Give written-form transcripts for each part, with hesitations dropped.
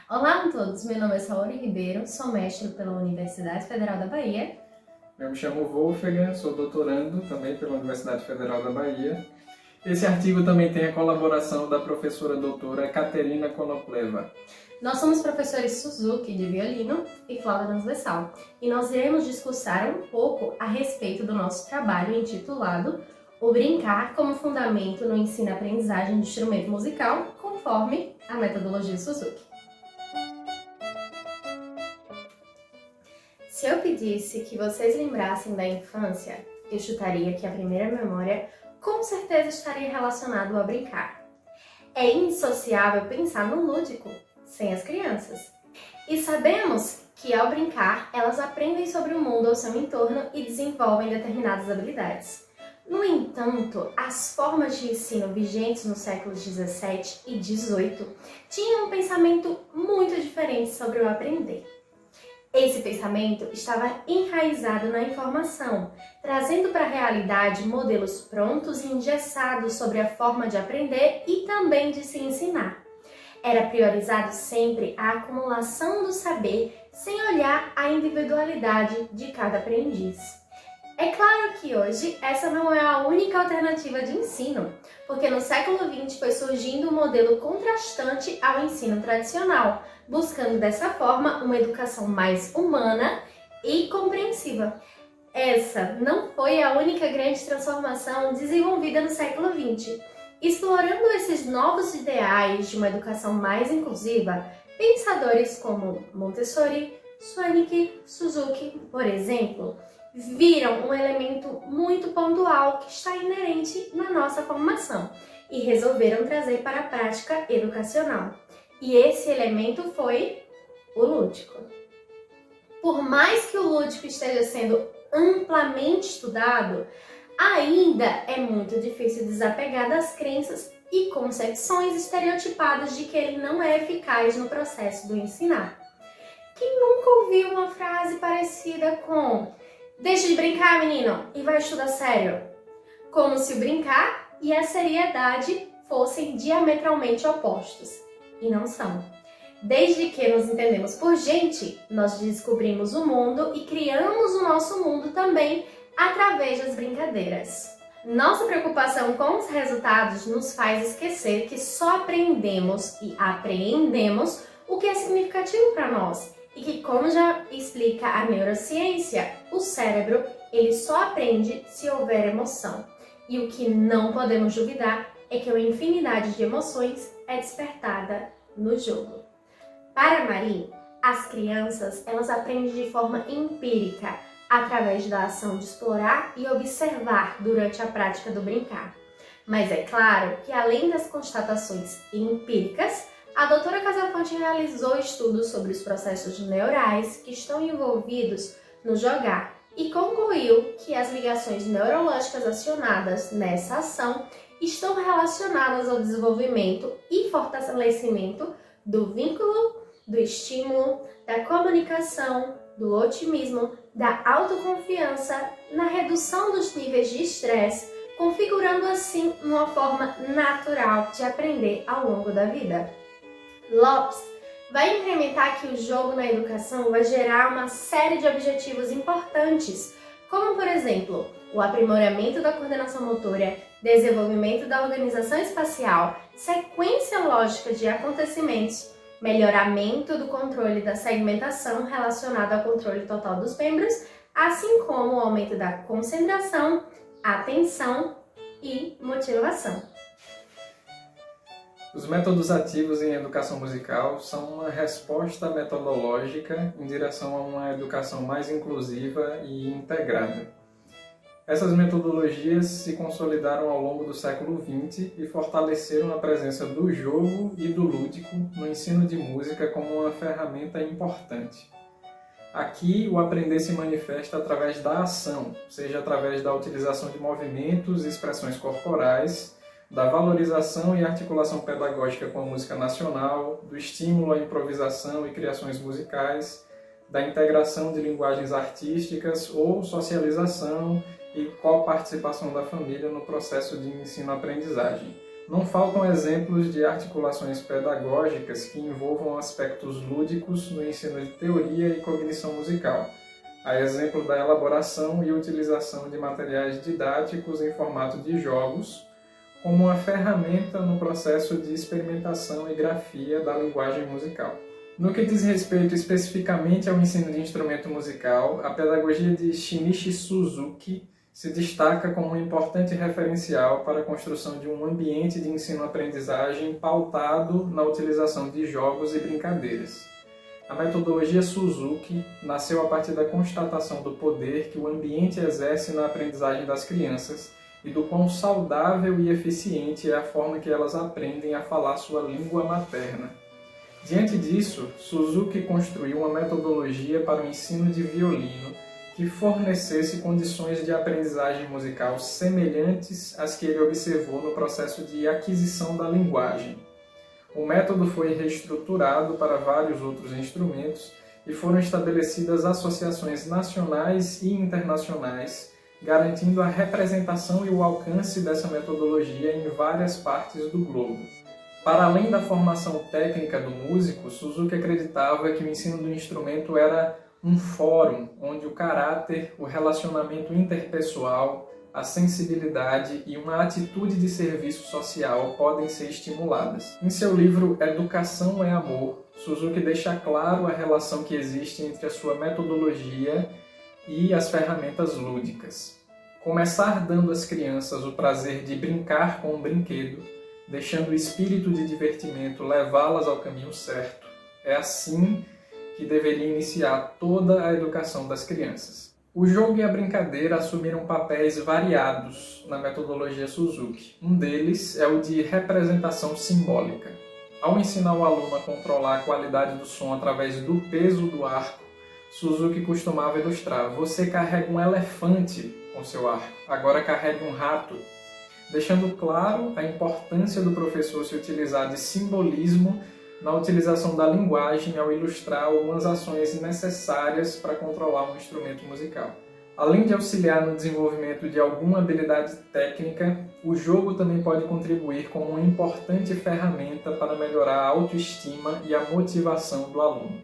Olá a todos, meu nome é Saori Ribeiro, sou mestre pela Universidade Federal da Bahia. Eu me chamo Wolfgang, sou doutorando também pela Universidade Federal da Bahia. Esse artigo também tem a colaboração da professora doutora Caterina Konopleva. Nós somos professores Suzuki de violino e flauta transversal e nós iremos discursar um pouco a respeito do nosso trabalho intitulado O Brincar como Fundamento no Ensino-Aprendizagem de Instrumento Musical, conforme a metodologia Suzuki. Se eu pedisse que vocês lembrassem da infância, eu chutaria que a primeira memória com certeza estaria relacionada ao brincar. É indissociável pensar no lúdico, sem as crianças. E sabemos que ao brincar, elas aprendem sobre o mundo ao seu entorno e desenvolvem determinadas habilidades. No entanto, as formas de ensino vigentes nos séculos 17 e 18 tinham um pensamento muito diferente sobre o aprender. Esse pensamento estava enraizado na informação, trazendo para a realidade modelos prontos e engessados sobre a forma de aprender e também de se ensinar. Era priorizado sempre a acumulação do saber, sem olhar a individualidade de cada aprendiz. É claro que hoje essa não é a única alternativa de ensino, porque no século XX foi surgindo um modelo contrastante ao ensino tradicional, buscando dessa forma uma educação mais humana e compreensiva. Essa não foi a única grande transformação desenvolvida no século XX. Explorando esses novos ideais de uma educação mais inclusiva, pensadores como Montessori, Swanick, Suzuki, por exemplo, viram um elemento muito pontual que está inerente na nossa formação e resolveram trazer para a prática educacional. E esse elemento foi o lúdico. Por mais que o lúdico esteja sendo amplamente estudado, ainda é muito difícil desapegar das crenças e concepções estereotipadas de que ele não é eficaz no processo do ensinar. Quem nunca ouviu uma frase parecida com "Deixa de brincar, menino, e vai estudar sério"? Como se o brincar e a seriedade fossem diametralmente opostos. E não são. Desde que nos entendemos por gente, nós descobrimos o mundo e criamos o nosso mundo também através das brincadeiras. Nossa preocupação com os resultados nos faz esquecer que só aprendemos e apreendemos o que é significativo para nós e que, como já explica a neurociência, o cérebro ele só aprende se houver emoção. E o que não podemos duvidar é que uma infinidade de emoções é despertada no jogo. Para Marie, as crianças elas aprendem de forma empírica, através da ação de explorar e observar durante a prática do brincar. Mas é claro que, além das constatações empíricas, a doutora Casafonte realizou estudos sobre os processos neurais que estão envolvidos no jogar e concluiu que as ligações neurológicas acionadas nessa ação estão relacionadas ao desenvolvimento e fortalecimento do vínculo, do estímulo, da comunicação, do otimismo, da autoconfiança, na redução dos níveis de estresse, configurando assim uma forma natural de aprender ao longo da vida. Lopes vai incrementar que o jogo na educação vai gerar uma série de objetivos importantes, como, por exemplo, o aprimoramento da coordenação motora, desenvolvimento da organização espacial, sequência lógica de acontecimentos, melhoramento do controle da segmentação relacionado ao controle total dos membros, assim como o aumento da concentração, atenção e motivação. Os métodos ativos em educação musical são uma resposta metodológica em direção a uma educação mais inclusiva e integrada. Essas metodologias se consolidaram ao longo do século XX e fortaleceram a presença do jogo e do lúdico no ensino de música como uma ferramenta importante. Aqui, o aprender se manifesta através da ação, seja através da utilização de movimentos e expressões corporais, da valorização e articulação pedagógica com a música nacional, do estímulo à improvisação e criações musicais, da integração de linguagens artísticas ou socialização e coparticipação da família no processo de ensino-aprendizagem, Não faltam exemplos de articulações pedagógicas que envolvam aspectos lúdicos no ensino de teoria e cognição musical, a exemplo da elaboração e utilização de materiais didáticos em formato de jogos, como uma ferramenta no processo de experimentação e grafia da linguagem musical. No que diz respeito especificamente ao ensino de instrumento musical, a pedagogia de Shinichi Suzuki se destaca como um importante referencial para a construção de um ambiente de ensino-aprendizagem pautado na utilização de jogos e brincadeiras. A metodologia Suzuki nasceu a partir da constatação do poder que o ambiente exerce na aprendizagem das crianças e do quão saudável e eficiente é a forma que elas aprendem a falar sua língua materna. Diante disso, Suzuki construiu uma metodologia para o ensino de violino que fornecesse condições de aprendizagem musical semelhantes às que ele observou no processo de aquisição da linguagem. O método foi reestruturado para vários outros instrumentos e foram estabelecidas associações nacionais e internacionais, garantindo a representação e o alcance dessa metodologia em várias partes do globo. Para além da formação técnica do músico, Suzuki acreditava que o ensino do instrumento era um fórum onde o caráter, o relacionamento interpessoal, a sensibilidade e uma atitude de serviço social podem ser estimuladas. Em seu livro Educação é Amor, Suzuki deixa claro a relação que existe entre a sua metodologia e as ferramentas lúdicas. Começar dando às crianças o prazer de brincar com um brinquedo, deixando o espírito de divertimento levá-las ao caminho certo. É assim que deveria iniciar toda a educação das crianças. O jogo e a brincadeira assumiram papéis variados na metodologia Suzuki. Um deles é o de representação simbólica. Ao ensinar o aluno a controlar a qualidade do som através do peso do arco, Suzuki costumava ilustrar: você carrega um elefante com seu arco, agora carregue um rato, deixando claro a importância do professor se utilizar de simbolismo na utilização da linguagem ao ilustrar algumas ações necessárias para controlar um instrumento musical. Além de auxiliar no desenvolvimento de alguma habilidade técnica, o jogo também pode contribuir como uma importante ferramenta para melhorar a autoestima e a motivação do aluno.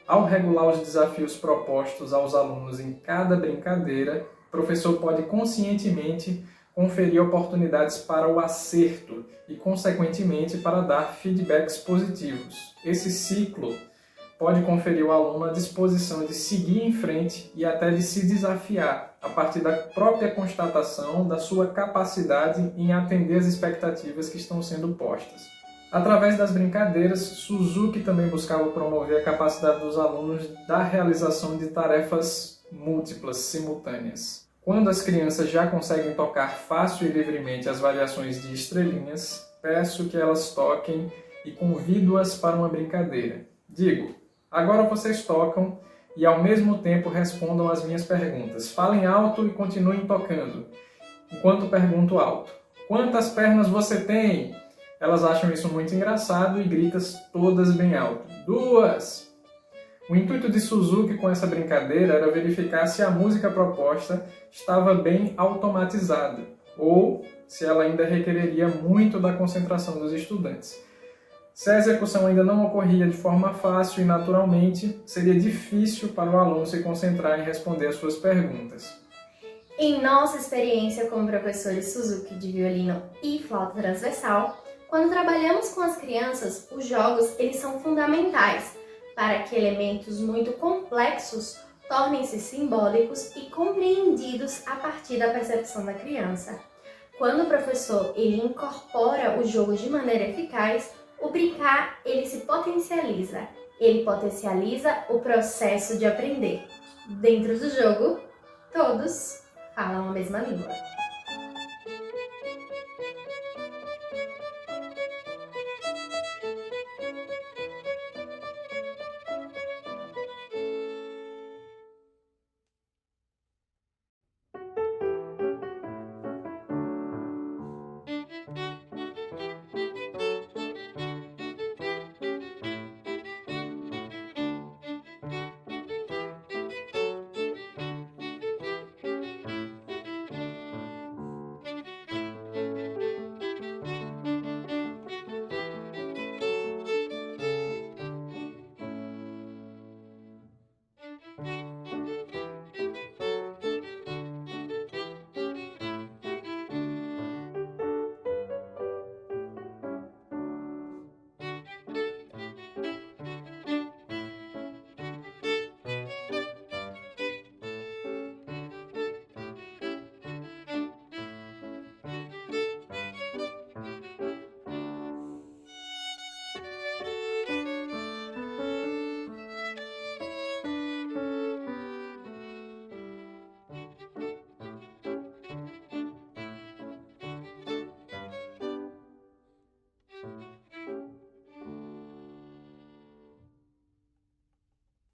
Ao regular os desafios propostos aos alunos em cada brincadeira, o professor pode conscientemente conferir oportunidades para o acerto e, consequentemente, para dar feedbacks positivos. Esse ciclo pode conferir ao aluno a disposição de seguir em frente e até de se desafiar, a partir da própria constatação da sua capacidade em atender às expectativas que estão sendo postas. Através das brincadeiras, Suzuki também buscava promover a capacidade dos alunos da realização de tarefas múltiplas, simultâneas. Quando as crianças já conseguem tocar fácil e livremente as variações de estrelinhas, peço que elas toquem e convido-as para uma brincadeira. Digo: agora vocês tocam e ao mesmo tempo respondam às minhas perguntas. Falem alto e continuem tocando, enquanto pergunto alto: quantas pernas você tem? Elas acham isso muito engraçado e gritam todas bem alto: 2! O intuito de Suzuki com essa brincadeira era verificar se a música proposta estava bem automatizada ou se ela ainda requereria muito da concentração dos estudantes. Se a execução ainda não ocorria de forma fácil e naturalmente, seria difícil para o aluno se concentrar em responder às suas perguntas. Em nossa experiência como professores Suzuki de violino e flauta transversal, quando trabalhamos com as crianças, os jogos eles são fundamentais para que elementos muito complexos tornem-se simbólicos e compreendidos a partir da percepção da criança. Quando o professor ele incorpora o jogo de maneira eficaz, o brincar ele se potencializa. Ele potencializa o processo de aprender. Dentro do jogo, todos falam a mesma língua.